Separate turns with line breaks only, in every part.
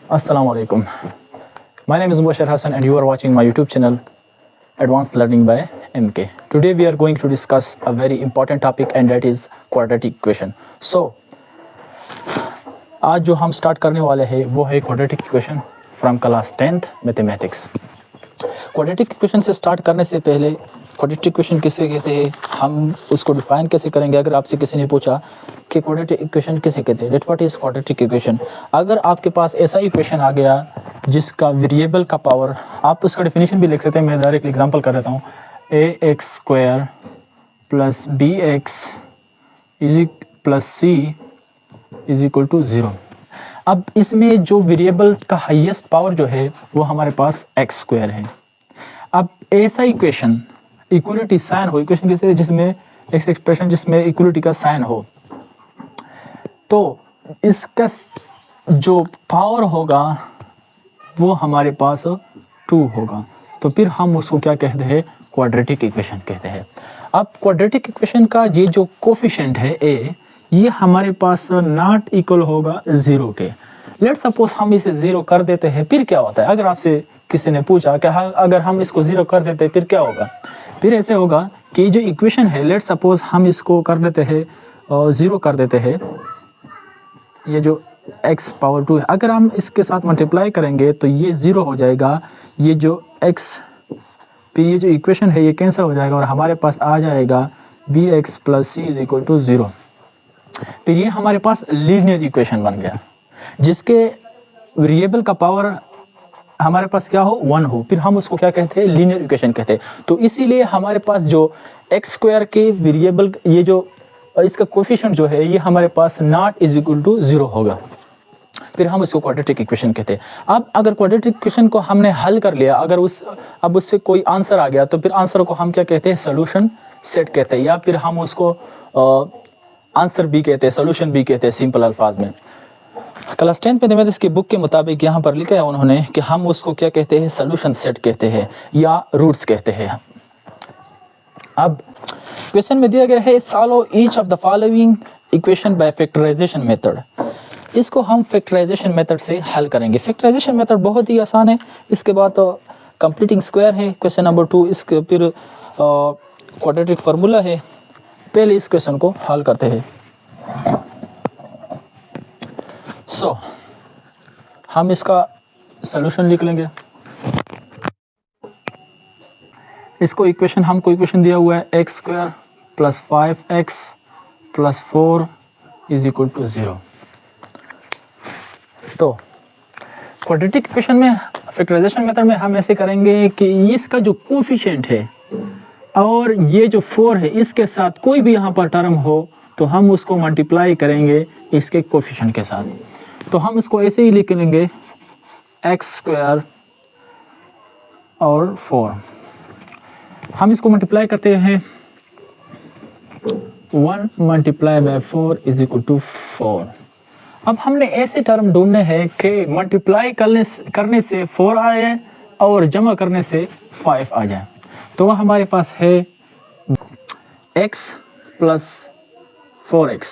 Assalamu alaikum. My name is Mubashir Hassan and you are watching my YouTube channel Advanced Learning by MK. Today we are going to discuss a very important topic and that is quadratic equation. So आज जो हम start करने वाले हैं वो है quadratic equation from class 10th mathematics. Quadratic equation से start करने से पहले क्वाड्रेटिक इक्वेशन किसे कहते हैं, हम उसको डिफाइन कैसे करेंगे। अगर आपसे किसी ने पूछा कि क्वाड्रेटिक इक्वेशन किसे कहते हैं, व्हाट इज क्वाड्रेटिक इक्वेशन, अगर आपके पास ऐसा इक्वेशन आ गया जिसका वेरिएबल का पावर, आप उसका डेफिनेशन भी लिख सकते हैं। मैं डायरेक्ट एग्जांपल कर देता हूँ। ax square plus b x plus c is equal to 0। अब इसमें जो वेरिएबल का हाईएस्ट पावर जो है वो हमारे पास एक्स स्क्वायर है। अब ऐसा इक्वेशन इक्वलिटी साइन हो, इक्वेशन किसे जिसमें एक एक्सप्रेशन जिसमें इक्वलिटी का साइन हो, तो इसका जो पावर होगा वो हमारे पास 2 होगा। तो फिर हम उसको क्या कहते हैं, क्वाड्रेटिक इक्वेशन कहते हैं। अब क्वाड्रेटिक इक्वेशन का ये जो कोफिशिएंट है a, ये हमारे पास नॉट इक्वल होगा 0 के। लेट सपोज हम इसे 0 कर देते हैं, फिर क्या होता है। अगर आपसे किसी ने पूछा कि अगर हम इसको 0 कर देते हैं फिर क्या होगा, फिर ऐसे होगा कि जो इक्वेशन है, लेट सपोज हम इसको कर देते हैं 0 कर देते हैं, ये जो x पावर 2 है, अगर हम इसके साथ मल्टीप्लाई करेंगे तो ये 0 हो जाएगा। ये जो x, फिर ये जो इक्वेशन है ये कैंसिल हो जाएगा और हमारे पास आ जाएगा bx plus c is equal to 0। फिर ये हमारे पास लीनियर इक्वेशन बन गया जिसके वेरिएबल का पावर हमारे पास क्या हो, 1 हो। फिर हम उसको क्या कहते हैं, लीनियर इक्वेशन कहते हैं। तो इसीलिए हमारे पास जो एक्स स्क्वायर के वेरिएबल, ये जो इसका कोफिशिएंट जो है ये हमारे पास नॉट इज इक्वल टू 0 होगा। फिर हम इसको क्वाड्रेटिक इक्वेशन कहते हैं। अब अगर क्वाड्रेटिक इक्वेशन को हमने हल कर लिया, अगर अब उससे कोई आंसर आ गया तो फिर आंसर को हम क्या कहते हैं, सोल्यूशन सेट कहते हैं, या फिर हम उसको आंसर भी कहते हैं, सोल्यूशन भी कहते हैं सिंपल अल्फाज में। क्लास 10th मैथमेटिक्स की बुक के मुताबिक यहाँ पर लिखा है उन्होंने कि हम उसको क्या कहते हैं, सोल्यूशन सेट कहते हैं या रूट्स कहते हैं। अब क्वेश्चन में दिया गया है, solve each of the following equation by factorization method. इसको हम फैक्टराइजेशन मेथड से हल करेंगे। फैक्टराइजेशन मेथड बहुत ही आसान है। इसके बाद कंप्लीटिंग स्क्वायर है क्वेश्चन नंबर 2, इसके फिर क्वाड्रेटिक फार्मूला है। पहले इस क्वेश्चन को हल करते हैं। हम इसका सॉल्यूशन लिख लेंगे। इसको इक्वेशन, हमको इक्वेशन दिया हुआ है x square plus 5x plus 4 is equal to 0। तो क्वाड्रेटिक इक्वेशन में फैक्टराइजेशन मेथड में हम ऐसे करेंगे कि इसका जो कोफिशिएंट है और ये जो 4 है इसके साथ कोई भी यहाँ पर टर्म हो तो हम उसको मल्टीप्लाई करेंगे इसके कोफिशिएंट के साथ। तो हम इसको ऐसे ही लिख लेंगे एक्स स्क्वायर और 4। हम इसको मल्टीप्लाई करते हैं, 1 multiply by 4 is equal to 4। अब हमने ऐसे टर्म ढूंढने हैं कि मल्टीप्लाई करने से 4 आए और जमा करने से 5 आ जाए। तो वह हमारे पास है x plus 4x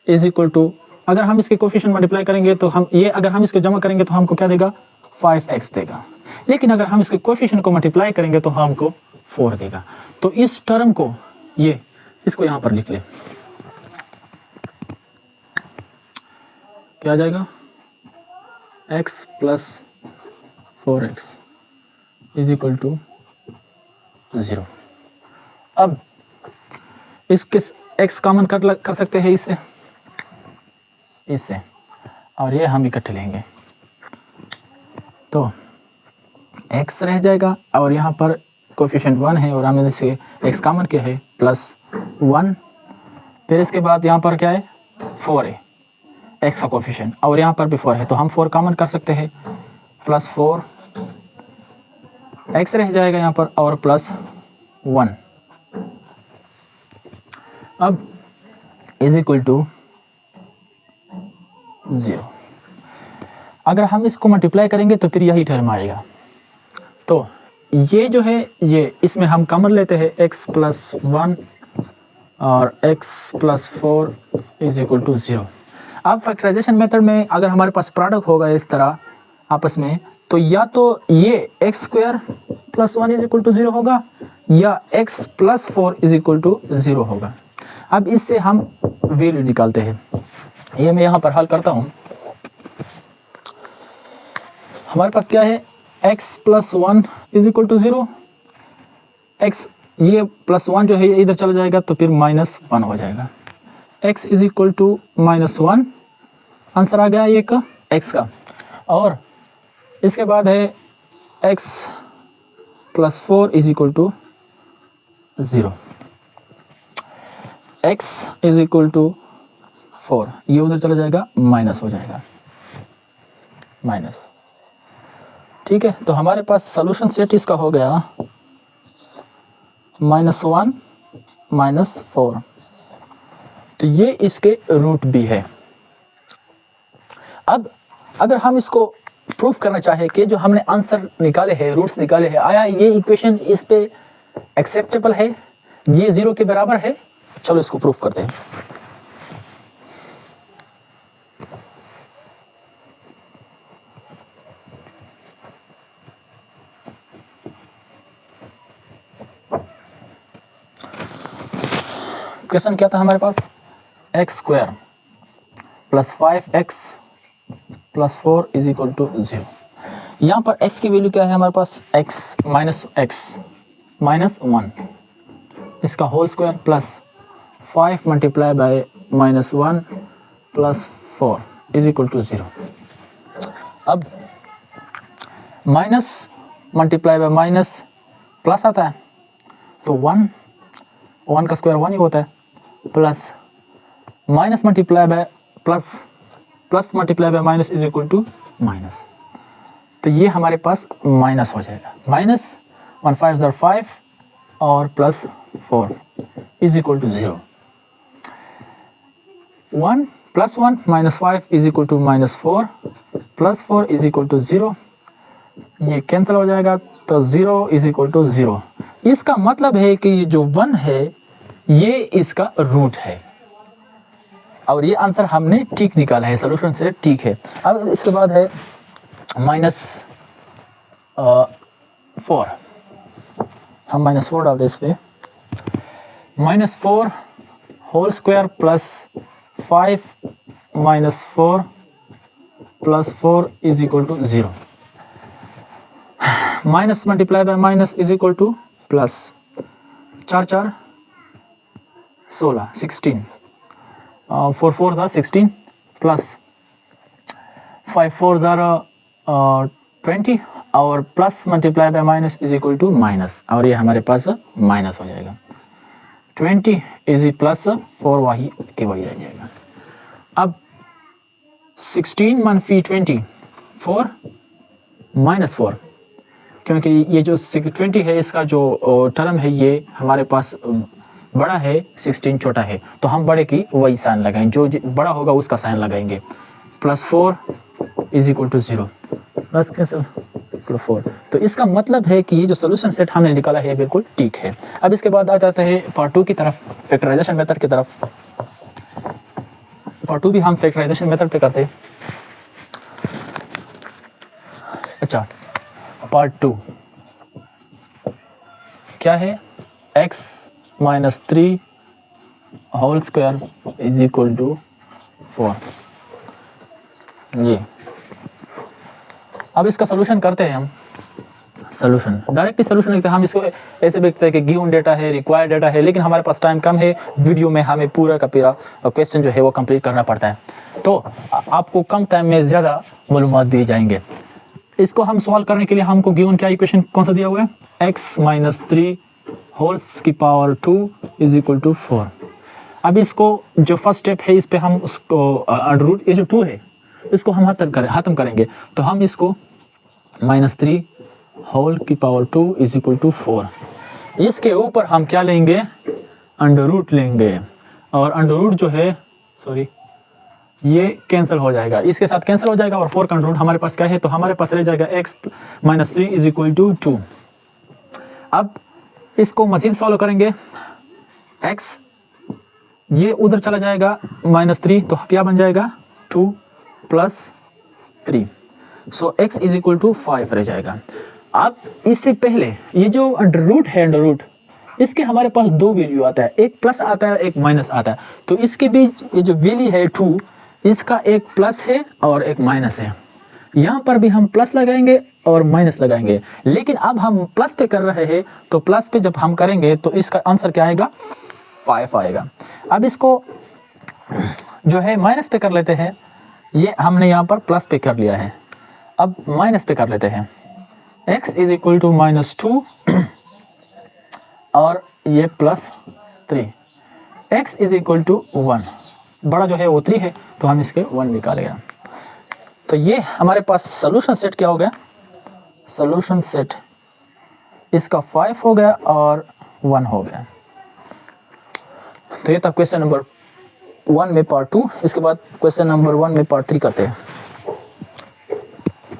is equal to, अगर हम इसके कोफिशिएंट मल्टीप्लाई करेंगे तो अगर हम इसको जमा करेंगे तो हमको क्या देगा, 5x देगा। लेकिन अगर हम इसके कोफिशिएंट को मल्टीप्लाई करेंगे तो हमको 4 देगा। तो इस टर्म को इसको यहाँ पर लिख ले, क्या आ जाएगा, x plus 4x is equal to 0। अब इसके x कॉमन कर सकते हैं इससे और ये हम इकट्ठे लेंगे तो x रह जाएगा और यहाँ पर कोफिशिएंट 1 है और हमने इसे x कॉमन किया है प्लस 1। फिर इसके बाद यहाँ पर क्या है, 4 है x का कोफिशिएंट और यहाँ पर भी 4 है तो हम 4 कॉमन कर सकते हैं, प्लस 4 x रह जाएगा यहाँ पर और प्लस 1। अब इज इक्वल टू 0। अगर हम इसको मल्टीप्लाई करेंगे तो फिर यही टर्म आएगा। तो ये जो है ये इसमें हम कॉमन लेते हैं x प्लस 1 और x plus 4 is equal to 0। अब फैक्टराइजेशन मेथड में अगर हमारे पास प्रोडक्ट होगा इस तरह आपस में, तो या तो ये x square plus 1 is equal to 0 होगा या x plus 4 is equal to 0 होगा। अब इससे हम वैल्यू निकालते हैं। ये मैं यहाँ पर हल करता हूँ। हमारे पास क्या है, x plus 1 is equal to 0, x ये प्लस 1 जो है ये इधर चला जाएगा तो फिर माइनस 1 हो जाएगा। x is equal to minus 1, answer आ गया ये का x का। और इसके बाद है x plus 4 is equal to 0, x is equal to 4, ये उधर चला जाएगा माइनस हो जाएगा, माइनस। ठीक है, तो हमारे पास सॉल्यूशन सेट इसका हो गया -1 -4, तो ये इसके रूट भी है। अब अगर हम इसको प्रूफ करना चाहे कि जो हमने आंसर निकाले हैं, रूट्स निकाले हैं, आया ये इक्वेशन इस पे एक्सेप्टेबल है, ये 0 के बराबर है, चलो इसको प्रूफ करते हैं। क्वेश्चन क्या था हमारे पास, X square plus 5x plus 4 is equal to 0। यहाँ पर x की वैल्यू क्या है हमारे पास, x माइनस 1, इसका whole square plus 5 multiply by -1 plus 4 is equal to 0। अब minus multiply by minus plus आता है तो 1 का स्क्वायर 1 ही होता है, plus minus multiply by plus multiply by minus is equal to minus, तो ये हमारे पास माइनस हो जाएगा। माइनस 1 5 5 और plus 4 is equal to 0। 1 plus 1 minus 5 is equal to -4 plus 4 is equal to 0, ये कैंसिल हो जाएगा तो 0 इज इक्वल टू 0। इसका मतलब है कि ये जो 1 है ये इसका रूट है, और ये आंसर हमने ठीक निकाला है, सॉल्यूशन से ठीक है। अब इसके बाद है -4, हम -4 डालते इस पे, -4 whole square plus 5 -4 plus 4 is equal to 0। Minus multiply by minus is equal to plus, 4 4 16 16, 4 4 16 plus 5 4 20 और plus multiply by minus is equal to minus, और ये हमारे पास माइनस हो जाएगा। 20 इज प्लस 4 वही के वही रह जाएगा। अब 16 - 20 4 -4, क्योंकि ये जो 20 है इसका जो टर्म है ये हमारे पास बड़ा है, 16 छोटा है, तो हम बड़े की वही साइन लगाएंगे, जो बड़ा होगा उसका साइन लगाएंगे। Plus 4 is equal to 0 plus 4, तो इसका मतलब है कि ये जो सोल्यूशन सेट हमने निकाला है बिल्कुल ठीक है। अब इसके बाद आ जाता है पार्ट 2 की तरफ, फैक्टराइजेशन मेथड की तरफ। पार्ट 2 भी हम फैक्टराइजेशन मेथड पे करते हैं। अच्छा, पार्ट 2 क्या है, x -3 whole square is equal to 4। ये अब इसका सोल्यूशन करते हैं हम। सोल्यूशन डायरेक्टली सोल्यूशन लिखते हैं हम, इसको ऐसे लिखते हैं कि गिवन डेटा है, रिक्वायर्ड डेटा है, लेकिन हमारे पास टाइम कम है, वीडियो में हमें पूरा का पूरा क्वेश्चन जो है वो कंप्लीट करना पड़ता है, तो आपको कम टाइम में ज़्यादा मालूमात दी जाएंगे। इसको हम सॉल्व करने के लिए हमको गिवन क्या इक्वेशन कौन सा दिया हुआ है, x -3 होल की पावर 2 इज इक्वल टू 4। अब इसको जो फर्स्ट स्टेप है इस पे हम उसको अंडर रूट, ये जो 2 है इसको हम खत्म करेंगे, तो हम इसको -3 होल की पावर 2 इज इक्वल टू 4, इसके ऊपर हम क्या लेंगे, अंडर रूट लेंगे, और अंडर रूट जो है ये कैंसिल हो जाएगा, इसके साथ कैंसिल हो जाएगा, और 4 का अंडर रूट हमारे पास क्या है, तो हमारे पास रह जाएगा x -3 इज इक्वल टू 2। अब इसको मजीद सॉल्व करेंगे, x ये उधर चला जाएगा -3, तो क्या बन जाएगा 2 plus 3, so x is equal to 5 रह जाएगा। अब इससे पहले ये जो अंडर रूट है, अंडर रूट, इसके हमारे पास दो वैल्यू आता है, एक प्लस आता है एक माइनस आता है। तो इसके बीच ये जो वैल्यू है 2, इसका एक प्लस है और एक माइनस है। यहाँ पर भी हम प्लस लगाएंगे और माइनस लगाएंगे, लेकिन अब हम प्लस पे कर रहे हैं तो प्लस पे जब हम करेंगे तो इसका आंसर क्या आएगा, 5 आएगा। अब इसको जो है माइनस पे कर लेते हैं, ये हमने यहाँ पर प्लस पे कर लिया है, अब माइनस पे कर लेते हैं। x इज इक्वल टू -2 और ये +3, x इज इक्वल टू 1, बड़ा जो है वो 3 है तो हम इसके 1 निकालेंगे। तो ये हमारे पास सोल्यूशन सेट क्या हो गया, सोल्यूशन सेट इसका 5 हो गया और 1 हो गया। तो ये था क्वेश्चन नंबर 1 में पार्ट 2। इसके बाद क्वेश्चन नंबर 1 में पार्ट 3 करते हैं।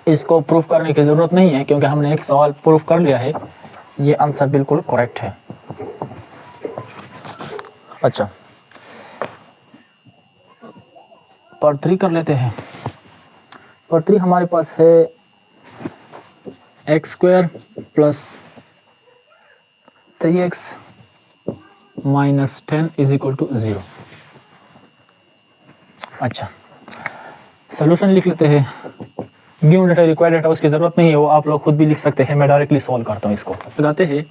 इसको प्रूफ करने की जरूरत नहीं है क्योंकि हमने एक सवाल प्रूफ कर लिया है, ये आंसर बिल्कुल करेक्ट है। अच्छा, पार्ट 3 कर लेते हैं। पार्ट 3 हमारे पास है x² plus 3x minus 10 is equal to 0। अच्छा, सोल्यूशन लिख लेते हैं। गिवन डेटा रिक्वायर्ड डेटा उसकी जरूरत नहीं है, वो आप लोग खुद भी लिख सकते हैं, मैं डायरेक्टली सॉल्व करता हूँ। इसको लगाते हैं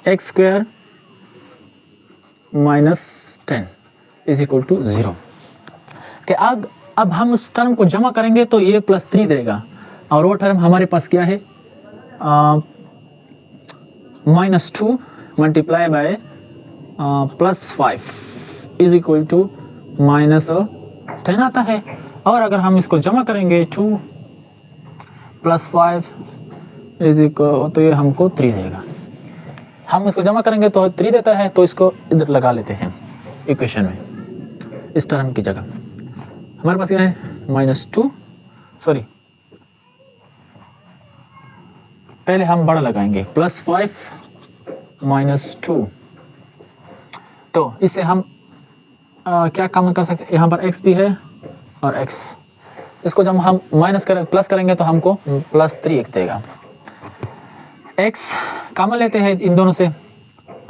x² minus 10 is equal to 0 कि अब हम उस टर्म को जमा करेंगे तो ये +3 देगा और वो टर्म हमारे पास क्या है, -2 multiply by +5 is equal to -10 आता है। और अगर हम इसको जमा करेंगे 2 + 5 इज इक्वल, तो ये हमको 3 देगा। हम इसको जमा करेंगे तो 3 देता है, तो इसको इधर लगा लेते हैं इक्वेशन में, इस टर्म की जगह हमारे पास क्या है -2, सॉरी पहले हम बड़ा लगाएंगे +5 -2, तो इससे हम क्या कॉमन कर सकते हैं, यहाँ पर x भी है और x, इसको जब हम प्लस करेंगे तो हमको +3x देगा। x कॉमन लेते हैं इन दोनों से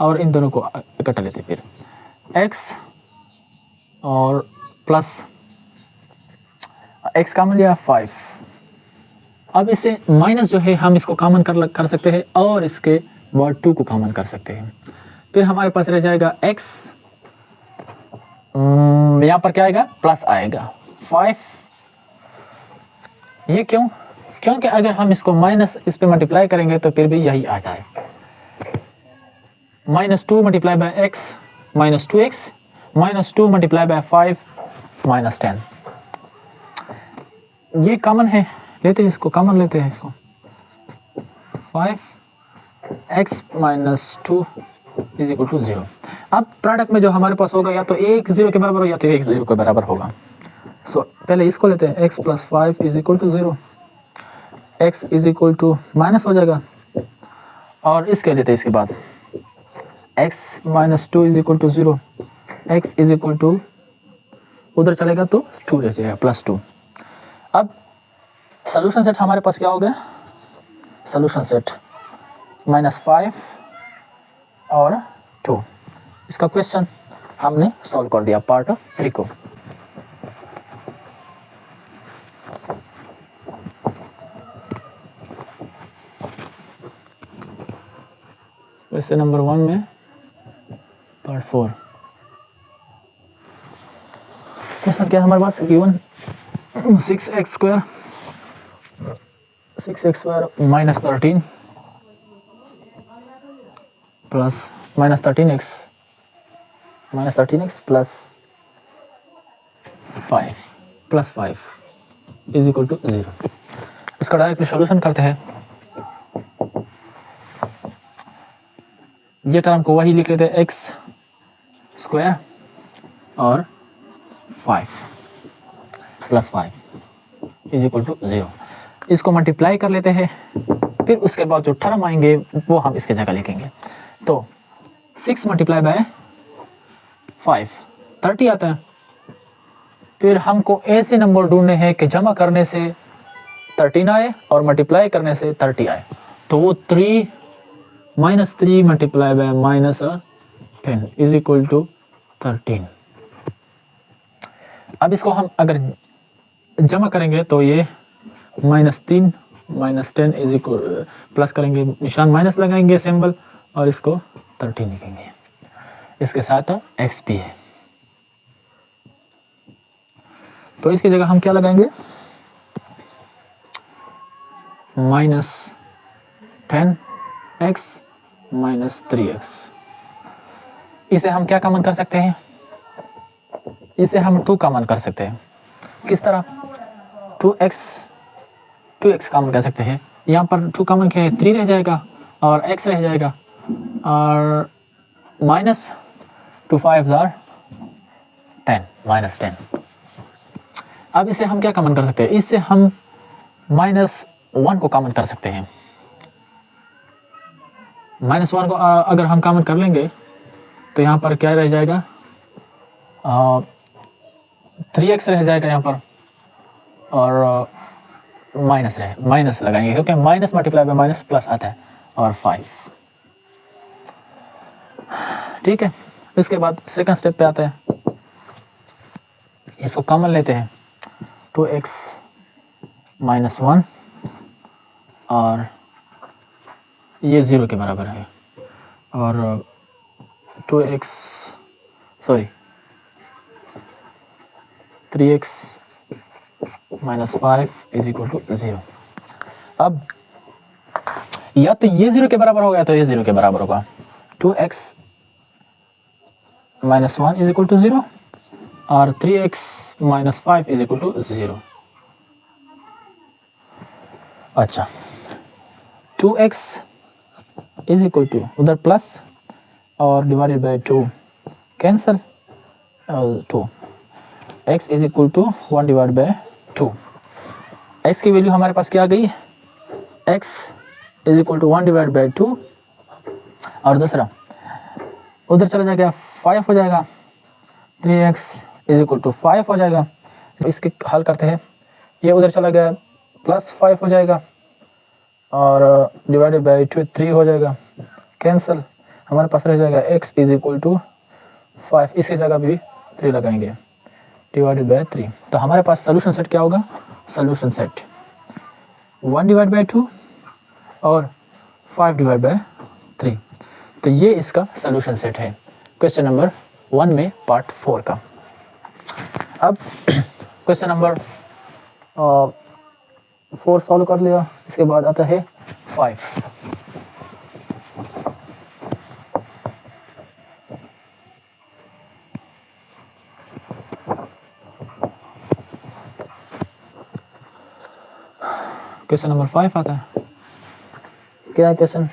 और इन दोनों को इकट्ठा लेते हैं, फिर x और प्लस x कॉमन लिया 5। अब इससे माइनस जो है हम इसको कॉमन कर सकते हैं और इसके बाद 2 को कॉमन कर सकते हैं। फिर हमारे पास रह जाएगा x, यहाँ पर क्या आएगा, प्लस आएगा 5। ये क्यों, क्योंकि अगर हम इसको माइनस इस पे मल्टीप्लाई करेंगे तो फिर भी यही आ जाए, -2 multiply bye x -2x -2 multiply by 5 -10। ये कॉमन है, लेते हैं इसको, कॉमन लेते हैं इसको, 5x -2 इज इक्वल टू 0। अब प्रोडक्ट में जो हमारे पास होगा या तो एक 0 के बराबर हो या तो एक 0 के बराबर होगा। सो पहले इसको लेते हैं, x + 5 is equal to 0, x is equal to minus हो जाएगा और इसके लेते हैं इसके बाद x -2 is equal to 0, x is equal to उधर चलेगा तो 2 रह जाएगा +2। अब सोल्यूशन सेट हमारे पास क्या हो गया, सोल्यूशन सेट -5 और 2। इसका क्वेश्चन हमने सॉल्व कर दिया पार्ट 3 को। क्वेश्चन नंबर 1 में पार्ट 4 क्वेश्चन क्या हमारे पास given 6x² -13 plus -13x plus 5 is equal to 0। इसका डायरेक्टली सॉल्यूशन करते हैं। ये टर्म को वही लिख लेते हैं, x² और 5 + 5 इज इक्वल टू 0। इसको मल्टीप्लाई कर लेते हैं, फिर उसके बाद जो टर्म आएंगे वो हम इसके जगह लिखेंगे। तो 6 मल्टीप्लाई बाय 5 30 आता है, फिर हमको ऐसे नंबर ढूंढने हैं कि जमा करने से 13 आए और मल्टीप्लाई करने से 30 आए। तो वो 3 -3 multiply by -10 is equal to 13। अब इसको हम अगर जमा करेंगे तो ये -3 -10 इज इक्वल, प्लस करेंगे, निशान माइनस लगाएंगे सिंबल, और इसको 13 लिखेंगे। इसके साथ x भी है, तो इसकी जगह हम क्या लगाएंगे, -10x -3x। इसे हम क्या कॉमन कर सकते हैं, इसे हम 2 कॉमन कर सकते हैं। किस तरह, 2x कॉमन कर सकते हैं। यहाँ पर 2 कॉमन किया है, 3 रह जाएगा और x रह जाएगा, और माइनस 2 5 are 10 -10। अब इसे हम क्या कॉमन कर सकते हैं, इससे हम -1 को कॉमन कर सकते हैं। -1 को अगर हम कॉमन कर लेंगे तो यहाँ पर क्या रह जाएगा, 3x रह जाएगा यहाँ पर, और माइनस लगाएंगे क्योंकि minus multiply by minus plus आता है, और 5। ठीक है, इसके बाद सेकंड स्टेप पे आते हैं। इसको कॉमन लेते हैं, 2x -1, और ये 0 के बराबर है, और 3x -5 इज इक्वल टू 0। अब या तो ये 0 के बराबर होगा, तो ये 0 के बराबर होगा। 2x -1 इज इक्वल टू 0, और 3x -5 इज इक्वल टू 0। अच्छा, 2x इज इक्वल टू, उधर प्लस और divided by 2 cancel, 2, x is equal to 1 divide by 2। x की वैल्यू हमारे पास क्या आ गई, x is equal to 1 divide by 2, और दूसरा उधर चला जाएगा 5 हो जाएगा, 3x इज इक्वल टू 5 हो जाएगा। इसके हल करते हैं, ये उधर चला गया +5 हो जाएगा, और डिवाइडेड बाय 3 हो जाएगा, कैंसल, हमारे पास रह जाएगा x इज इक्वल टू 5, इसकी जगह भी 3 लगाएंगे, डिवाइडेड बाय 3। तो हमारे पास सोल्यूशन सेट क्या होगा, सोल्यूशन सेट 1 डिवाइड बाय 2 और 5 डिवाइड बाय 3। तो ये इसका सोल्यूशन सेट है क्वेश्चन नंबर 1 में पार्ट 4 का। अब क्वेश्चन नंबर 4 सॉल्व कर लिया, इसके बाद आता है 5। क्वेश्चन नंबर 5 आता है, क्या है question,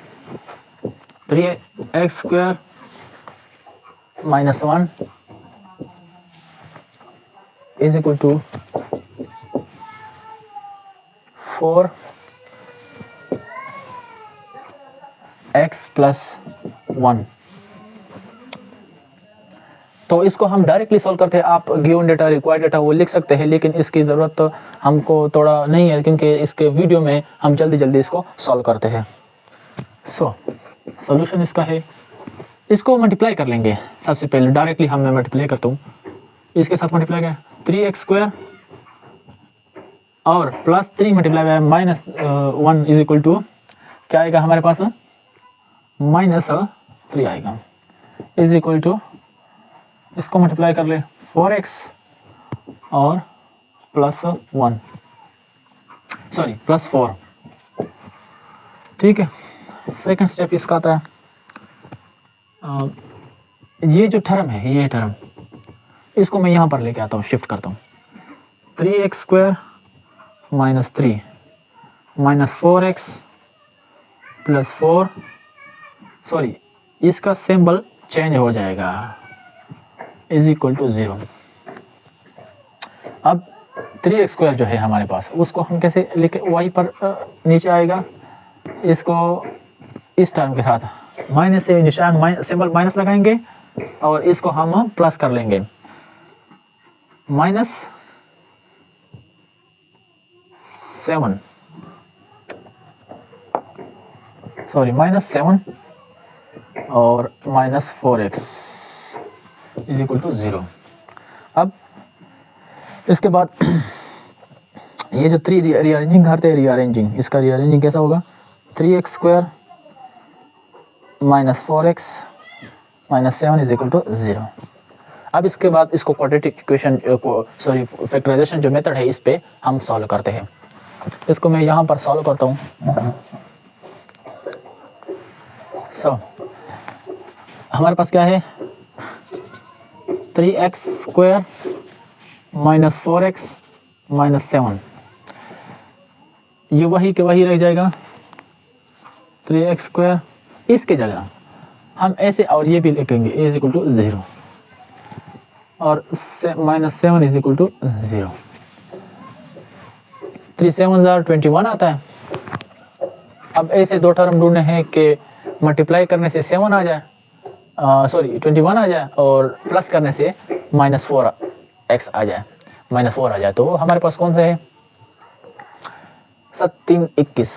3x² -1 is equal to 4x + 1। तो इसको हम डायरेक्टली सॉल्व करते हैं, आप गिवन डेटा, रिक्वायर्ड डेटा वो लिख सकते हैं, लेकिन इसकी ज़रूरत तो हमको थोड़ा नहीं है, क्योंकि इसके वीडियो में हम जल्दी इसको सॉल्व करते हैं। सॉल्यूशन इसका है, इसको मल्टीप्लाई कर लेंगे। सबसे पहले डायरेक्टली मैं मल्टीप्लाई करता हूँ, इसके साथ मल्टीप्लाई क्या, 3x² और +3 multiply by -1 is equal to क्या आएगा हमारे पास, -3 आएगा, इज इक्वल टू, इसको मल्टीप्लाई कर ले 4x और +1, सॉरी +4। ठीक है, सेकंड स्टेप इसका आता है, ये जो टर्म है, ये टर्म, इसको मैं यहाँ पर लेके आता हूँ, शिफ्ट करता हूँ, 3x² -3 -4x +4, सॉरी इसका सिंबल चेंज हो जाएगा, इज इक्वल टू 0। अब 3x² जो है हमारे पास, उसको हम कैसे लेके, वहीं पर नीचे आएगा, इसको इस टर्म के साथ माइनस से निशान सिंबल माइनस लगाएंगे, और इसको हम प्लस कर लेंगे, 7 और -4x इज इक्वल टू 0। अब इसके बाद ये जो 3 रीअरेंजिंग करते हैं, रीअरेंजिंग, इसका रीअरेंजिंग कैसा होगा? 3x² -4x -7 is equal to 0। अब इसके बाद इसको क्वाड्रेटिक इक्वेशन फैक्टराइजेशन जो मेथड है इस पे हम सॉल्व करते हैं। इसको मैं यहाँ पर सॉल्व करता हूँ। हमारे पास क्या है? 3x² -4x -7, ये वही के वही रह जाएगा। 3x², इसके जगह हम ऐसे और ये भी लिखेंगे a इज इक्वल टू 0 और -7 इज इक्वल टू 0। 3 7 21 आता है। अब ऐसे दो टर्म ढूंढने हैं कि मल्टीप्लाई करने से 7 आ जाए, 21 आ जाए और प्लस करने से -4x आ जाए, -4 आ जाए। तो हमारे पास कौन सा है? 7 3 21,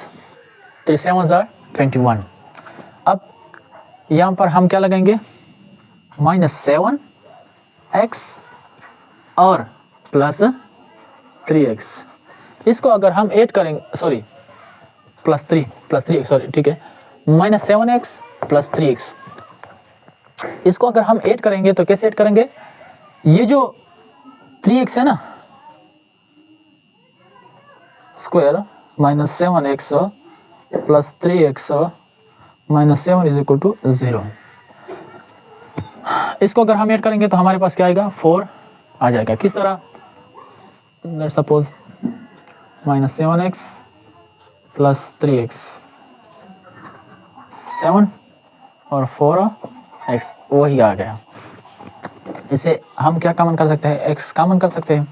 3 7 21। अब यहाँ पर हम क्या लगाएंगे? -7x और +3x। इसको अगर हम ऐड करेंगे, +3 ठीक है, -7x +3x। इसको अगर हम ऐड करेंगे तो कैसे ऐड करेंगे? ये जो 3x है ना, square -7x +3x -7 is equal to 0। इसको अगर हम ऐड करेंगे तो हमारे पास क्या आएगा? 4 आ जाएगा। किस तरह? लेट्स सपोज -7x +3x 7 और 4x, वही आ गया। इसे हम क्या कॉमन कर सकते हैं? x कॉमन कर सकते हैं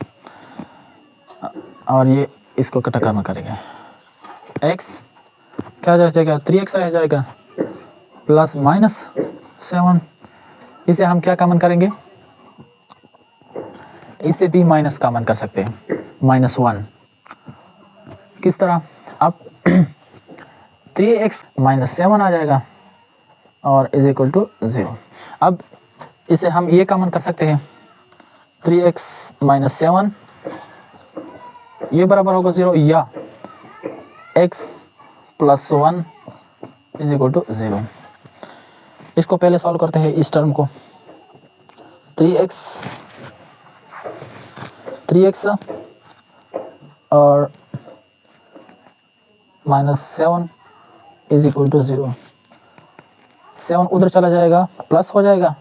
और ये इसको कटा कॉमन करेंगे। x क्या रह जाएगा? 3x रह जाएगा प्लस -7। इसे हम क्या कॉमन करेंगे? इसे भी माइनस कॉमन कर सकते हैं, -1। किस तरह? अब 3x -7 आ जाएगा और इज इक्वल टू 0। अब इसे हम ये कॉमन कर सकते हैं, 3x -7 ये बराबर होगा 0 या x + 1 इज इक्वल टू 0। इसको पहले सॉल्व करते हैं, इस टर्म को। 3x और -7 इज इक्वल टू 0। 7 उधर चला जाएगा, प्लस हो जाएगा,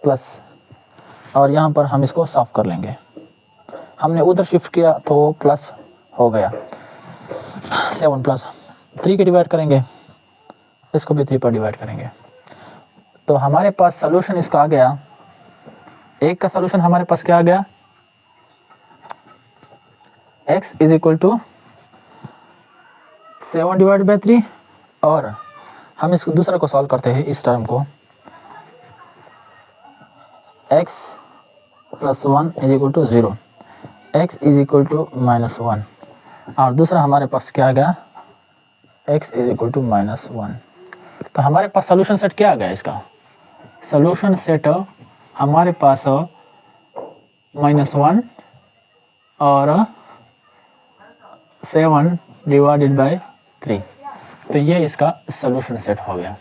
प्लस, और यहाँ पर हम इसको साफ कर लेंगे। हमने उधर शिफ्ट किया तो प्लस हो गया। 7 + 3 के डिवाइड करेंगे, इसको भी 3 पर डिवाइड करेंगे, तो हमारे पास सॉल्यूशन इसका आ गया। एक का सॉल्यूशन हमारे पास क्या आ गया? x इज इक्वल टू 7/3, और हम इसको दूसरा को सॉल्व करते हैं, इस टर्म को। x + 1 is equal to 0, x is equal to -1, और दूसरा हमारे पास क्या आ गया? x is equal to -1। तो हमारे पास सॉल्यूशन सेट क्या आ गया? इसका सॉल्यूशन सेट हमारे पास -1 और 7/3, तो ये इसका सॉल्यूशन सेट हो गया।